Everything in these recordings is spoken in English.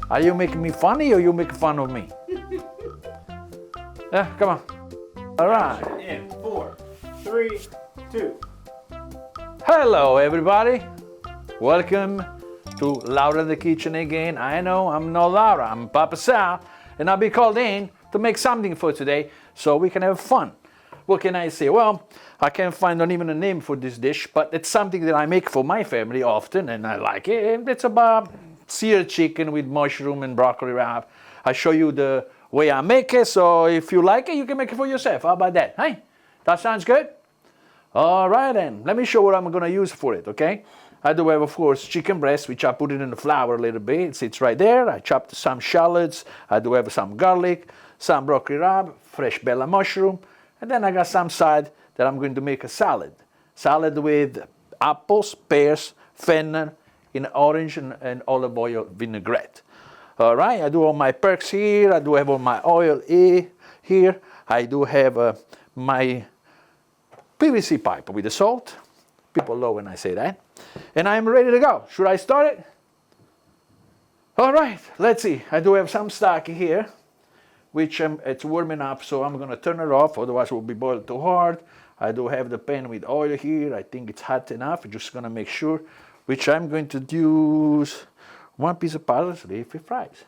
Are you making me funny or you making fun of me? Yeah, come on. All right. In 4, 3, 2. Hello, everybody. Welcome to Laura in the Kitchen again. I know I'm not Laura, I'm Papa Sal, and I'll be called in to make something for today so we can have fun. What can I say? Well, I can't find not even a name for this dish, but it's something that I make for my family often, and I like it. It's about seared chicken with mushroom and broccoli wrap. I show you the way I make it, so if you like it, you can make it for yourself. How about that? Hey, that sounds good? All right then, let me show what I'm gonna use for it, okay? I do have, of course, chicken breast, which I put it in the flour a little bit. It sits right there. I chopped some shallots. I do have some garlic, some broccoli rabe, fresh bella mushroom, and then I got some side that I'm going to make a salad. Salad with apples, pears, fennel, in orange and olive oil vinaigrette. All right, I do all my perks here. I do have all my oil here. I do have my PVC pipe with the salt. People love when I say that. And I'm ready to go. Should I start it? All right, let's see. I do have some stock here, which it's warming up, so I'm going to turn it off, otherwise it will be boiled too hard. I do have the pan with oil here. I think it's hot enough. I'm just going to make sure, which I'm going to use one piece of parsley if it fries.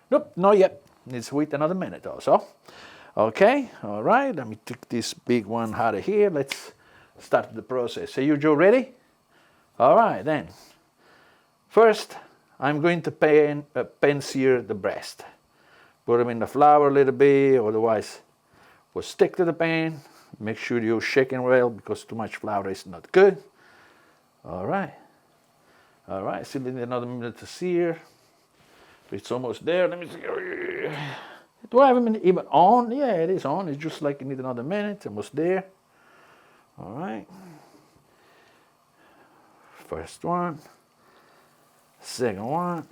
Nope, not yet. Needs to wait another minute also. Okay, all right. Let me take this big one out of here. Let's start the process. So you, Joe, ready? All right, then. First, I'm going to pan sear the breast. Put them in the flour a little bit, otherwise will stick to the pan. Make sure you're shaking well because too much flour is not good. All right. All right, still need another minute to sear. It's almost there. Let me see. Do I have it even on? Yeah, it is on. It's just like you need another minute. Almost there. All right. First one. Second one.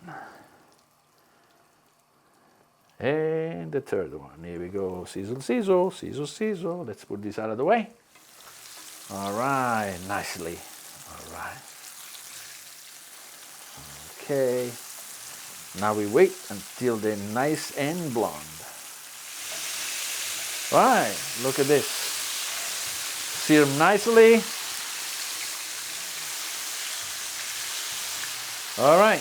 And the third one. Here we go. Sizzle, sizzle, sizzle, sizzle. Let's put this out of the way. All right, nicely. All right. Okay. Now we wait until they're nice and blonde. All right, look at this. Sear them nicely. All right.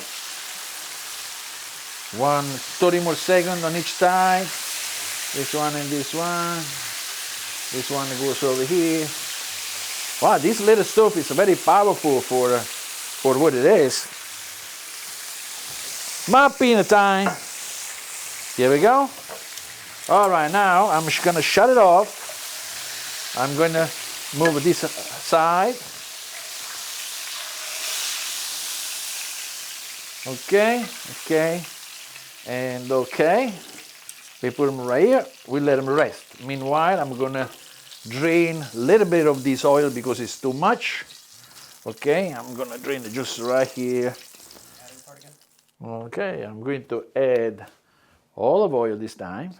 30 more seconds on each side. This one and this one. This one goes over here. Wow, this little stove is very powerful for what it is. My peanut time. Here we go. All right, now I'm just gonna shut it off. I'm gonna move this side. Okay, okay. And okay, we put them right here, we let them rest. Meanwhile, I'm gonna drain a little bit of this oil because it's too much. Okay, I'm gonna drain the juice right here. Okay, I'm going to add olive oil this time.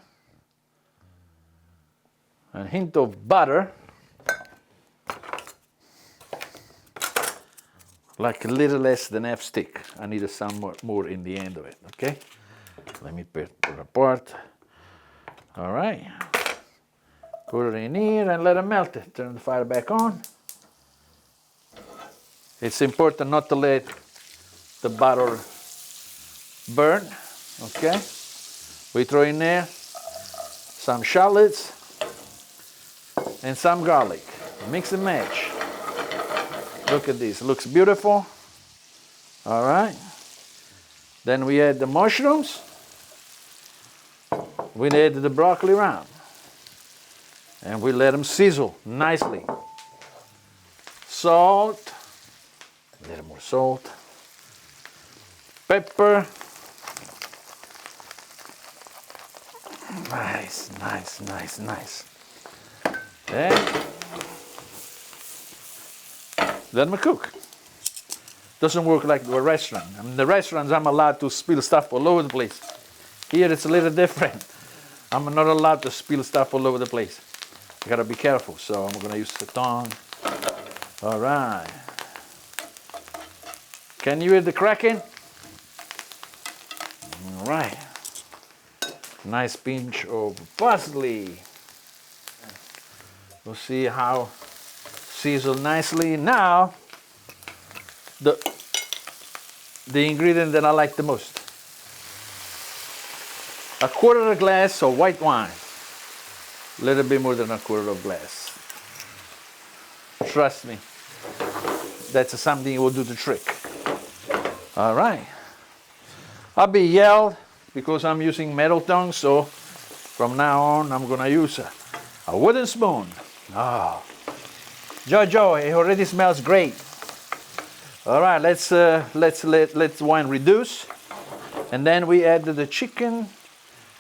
A hint of butter. Like a little less than half stick. I need some more in the end of it, okay? Let me put it apart. All right. Put it in here and let it melt it. Turn the fire back on. It's important not to let the butter burn, okay? We throw in there some shallots and some garlic. Mix and match. Look at this, looks beautiful. All right. Then we add the mushrooms. We add the broccoli round. And we let them sizzle nicely. Salt, a little more salt. Pepper. Nice, nice, nice, nice. Then let them cook. Doesn't work like the restaurant. I mean, the restaurants I'm allowed to spill stuff all over the place. Here it's a little different. I'm not allowed to spill stuff all over the place. You gotta be careful, so I'm gonna use the tongue. All right. Can you hear the cracking? All right. Nice pinch of parsley. We'll see how seasoned nicely. Now, the ingredient that I like the most. A quarter of a glass of white wine. A little bit more than a quarter of a glass. Trust me, that's something that will do the trick. All right. I'll be yelled because I'm using metal tongs, so from now on I'm gonna use a wooden spoon. Oh, Jojo, it already smells great. All right, let's let wine reduce, and then we add the chicken,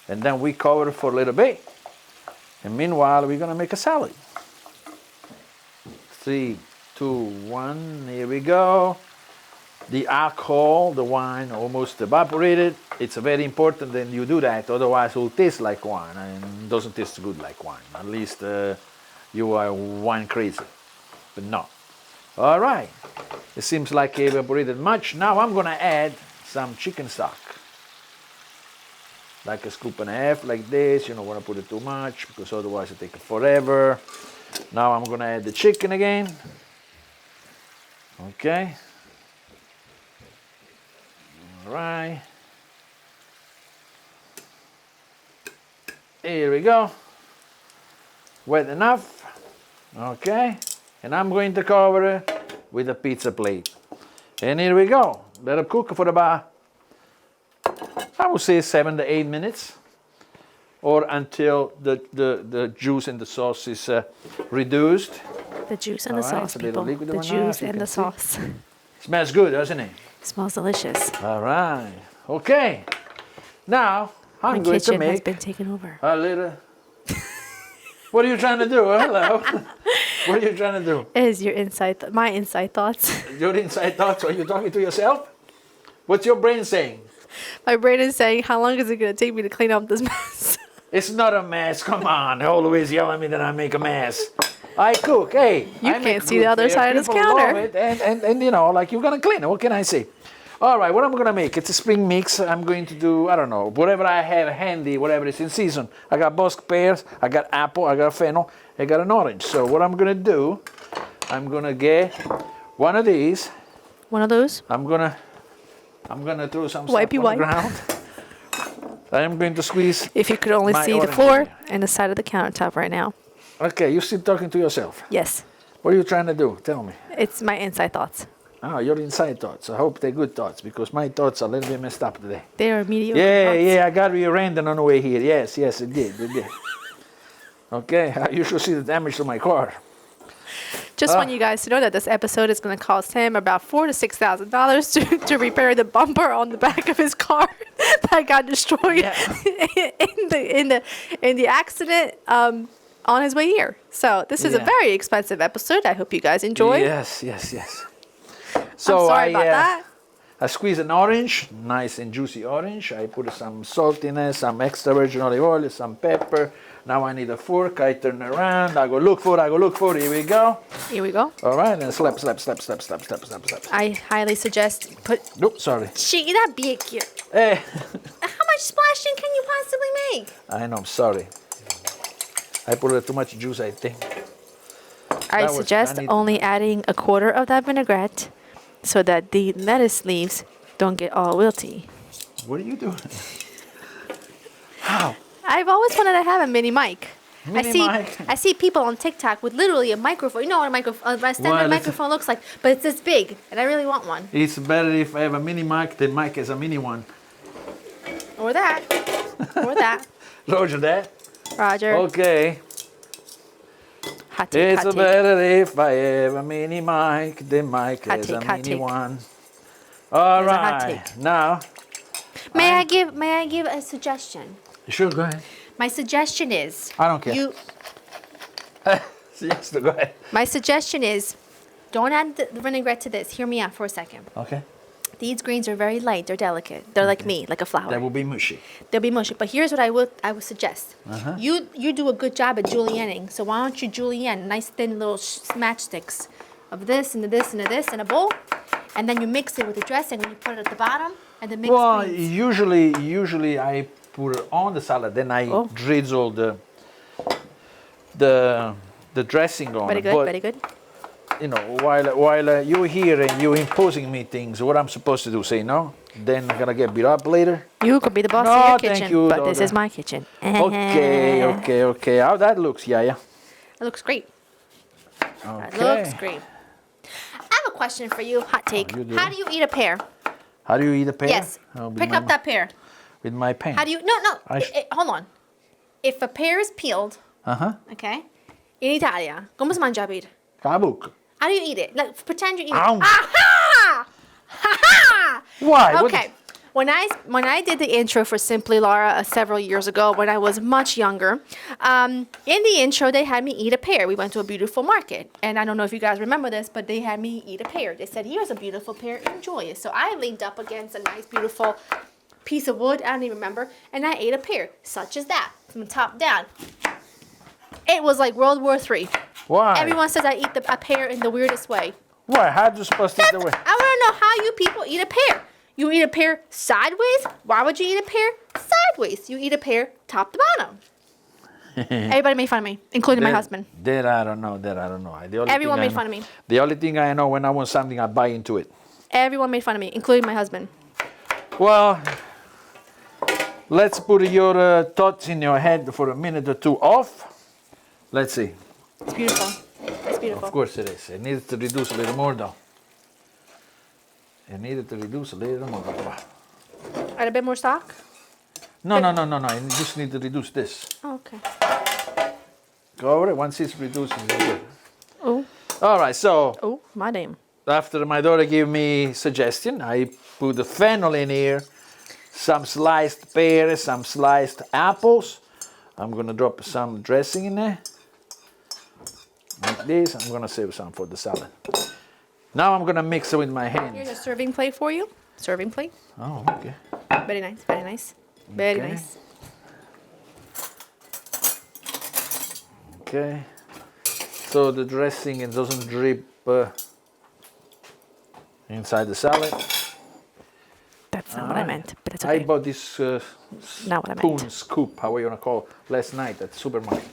and then we cover it for a little bit. And meanwhile, we're gonna make a salad. 3, 2, 1. Here we go. The alcohol, the wine almost evaporated. It's very important that you do that, otherwise it will taste like wine and it doesn't taste good like wine. At least you are wine crazy, but no. All right, it seems like it evaporated much. Now I'm gonna add some chicken stock. Like a scoop and a half like this. You don't wanna put it too much because otherwise it takes forever. Now I'm gonna add the chicken again. Okay. All right. Here we go. Wet enough. Okay. And I'm going to cover it with a pizza plate. And here we go. Let it cook for about, I would say 7 to 8 minutes. Or until the juice in the sauce is reduced. The juice and the sauce, it's a little people. liquid The one now, juice you and can the see. sauce. Smells good, doesn't it? Smells delicious. All right. Okay. Now My I'm going to kitchen has make been taken over. a little. What are you trying to do? Hello. What are you trying to do? Is your my inside thoughts. Your inside thoughts? Are you talking to yourself? What's your brain saying? My brain is saying, how long is it going to take me to clean up this mess? It's not a mess. Come on. Always yell at me that I make a mess. I cook. Hey, You I make can't see good the other fare. side of this People love counter. it, and you know, like you're gonna clean it. What can I say? All right, what I'm gonna make? It's a spring mix. I'm going to do, I don't know, whatever I have handy, whatever is in season. I got Bosque pears, I got apple, I got fennel, I got an orange. So what I'm gonna do, I'm gonna get one of these. One of those? I'm gonna throw some Wipey stuff on wipe. the ground. I'm going to squeeze. If you could only my see the orange floor in here. and the side of the countertop right now. Okay, you're still talking to yourself. Yes, What are you trying to do? Tell me. it's my inside thoughts. Oh, your inside thoughts. I hope they're good thoughts because my thoughts are a little bit messed up today. They are mediocre Yeah, thoughts. yeah, I got rear-ended on the way here. Yes, it did. Okay, you should see the damage to my car. Just want you guys to know that this episode is going to cost him about $4,000 to $6,000 to repair the bumper on the back of his car that got destroyed in the accident on his way here. So this is a Yeah. very expensive episode. I hope you guys enjoy. Yes. So I'm sorry about that. I squeeze an orange, nice and juicy orange. I put some saltiness, some extra virgin olive oil, some pepper. Now I need a fork. I turn around. I go look for it. Here we go. Here we go. All right, and slap. I highly suggest put. Nope, sorry. She that big here. Eh, How much splashing can you possibly make? I know, I'm sorry. I put too much juice, I think. I was- suggest I need- only adding a quarter of that vinaigrette so that the lettuce leaves don't get all wilty. What are you doing? How? I've always wanted to have a mini mic. Mini mic? I see people on TikTok with literally a microphone. You know what a standard Well, it's- microphone looks like, but it's this big, and I really want one. It's better if I have a mini mic than Mike has a mini one. Or that. Or that. Roger that. Roger. Okay. Hot take, It's hot take. better if I have a mini mic than Mike Hot has take, a hot mini take. one. All There's a hot right. take. Now, May I give a suggestion? sure, go ahead. My suggestion is I don't care. Yes, go ahead. My suggestion is don't add the vinaigrette to this. Hear me out for a second. Okay. These greens are very light. They're delicate. They're like me, like a flower. That will be mushy. They'll be mushy. But here's what I would suggest. You do a good job at julienning. So why don't you julienne nice thin little matchsticks of this and this and this in a bowl, and then you mix it with the dressing and you put it at the bottom. And the mixed Well, greens. usually I put it on the salad, then I Oh. drizzle the dressing on Very it. good, But very good. you know, while you're here and you're imposing me things, what I'm supposed to do? Say no? Then I'm gonna get beat up later. You could be the boss No, of your thank kitchen, you, but this daughter. is my kitchen. Okay. How that looks, yeah. It looks great. Okay. It looks great. I have a question for you, hot take. you do. How do you eat a pear? How do you eat a pear? Yes. Oh, with Pick my- up that pear. with my pen. How do you? No. I Hold on. If a pear is peeled, Uh-huh. okay, in Italia, come si mangia pear? Kabuk. How do you eat it? Like pretend you eat Ow. it. Aha! Ha Why? What- Okay. When I did the intro for Simply Laura several years ago, when I was much younger, in the intro they had me eat a pear. We went to a beautiful market, and I don't know if you guys remember this, but they had me eat a pear. They said, "Here's a beautiful pear, enjoy it." So I leaned up against a nice, beautiful piece of wood. I don't even remember, and I ate a pear, such as that, from the top down. It was like World War III. Why? Everyone says I eat a pear in the weirdest way. Why? How are you supposed to eat the way? I want to know how you people eat a pear. You eat a pear sideways? Why would you eat a pear sideways? You eat a pear top to bottom. Everybody made fun of me, including my husband. That I don't know. The only Everyone thing I made fun of me. The only thing I know, when I want something, I buy into it. Everyone made fun of me, including my husband. Well, let's put your thoughts in your head for a minute or two off. Let's see. It's beautiful. It's beautiful. Of course it is. It needed to reduce a little more, though. It needed to reduce a little more. Add a bit more stock? No. You just need to reduce this. Oh, okay. Go over it. Once it's reduced, it's good. Oh, All right, so oh, my name. after my daughter gave me suggestion, I put the fennel in here, some sliced pears, some sliced apples. I'm gonna drop some dressing in there, like this. I'm gonna save some for the salad. Now I'm gonna mix it with my hand. Here's a serving plate for you. Serving plate. Oh, okay. Very nice, very nice. Very Okay. nice. Okay. So the dressing, it doesn't drip inside the salad. That's not what I meant, but it's I okay. bought this Not what I spoon, meant. scoop, how you wanna call it, last night at the supermarket.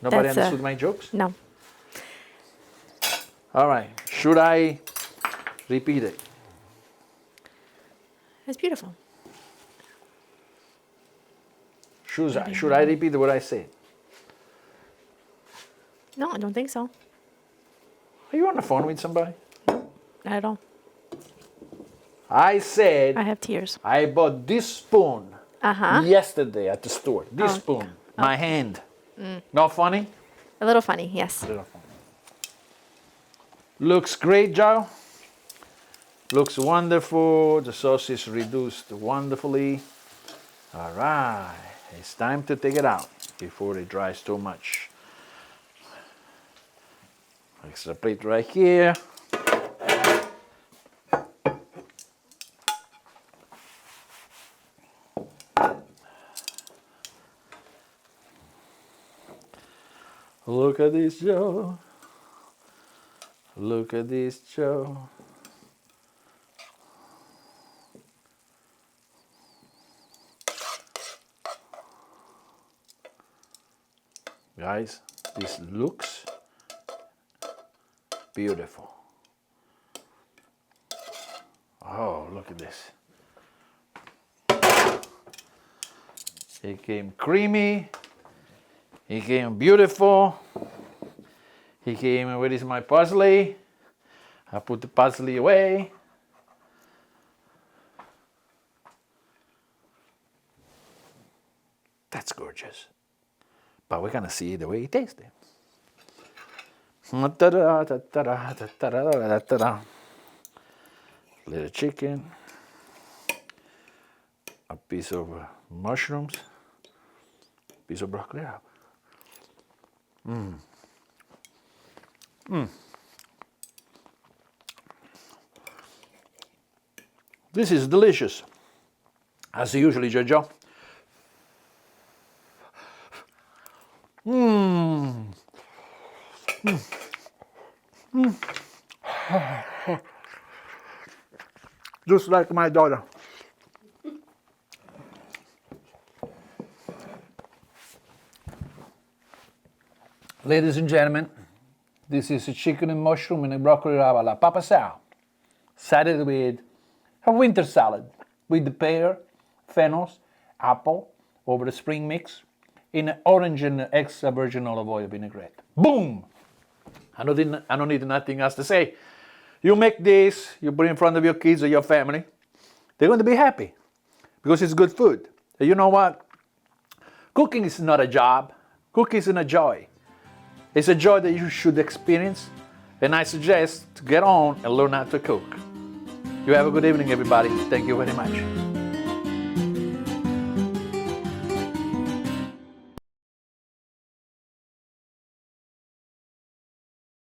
Nobody That's, understood my jokes? No. All right. Should I repeat it? It's beautiful. Should I repeat what I said? No, I don't think so. Are you on the phone with somebody? Not at all. I said I have tears. I bought this spoon Uh-huh. yesterday at the store. This Oh, spoon, my hand. Not funny? A little funny, yes. Little funny. Looks great, Joe. Looks wonderful. The sauce is reduced wonderfully. All right. It's time to take it out before it dries too much. Extra plate right here. Look at this, Joe. Look at this, Joe. Guys, this looks beautiful. Oh, look at this. It came creamy. It came beautiful. He came, where is my parsley? I put the parsley away. That's gorgeous. But we're gonna see the way it tastes. Little chicken, a piece of mushrooms, piece of broccoli. This is delicious, as usually, Jojo. just like my daughter. Ladies and gentlemen, this is a chicken and mushroom and a broccoli rabe alla Papa Sal, salad with a winter salad with the pear, fennels, apple over the spring mix in orange and extra virgin olive oil vinaigrette. Boom! I don't need nothing else to say. You make this, you put it in front of your kids or your family, they're going to be happy because it's good food. And you know what? Cooking is not a job. Cooking is a joy. It's a joy that you should experience, and I suggest to get on and learn how to cook. You have a good evening, everybody. Thank you very much.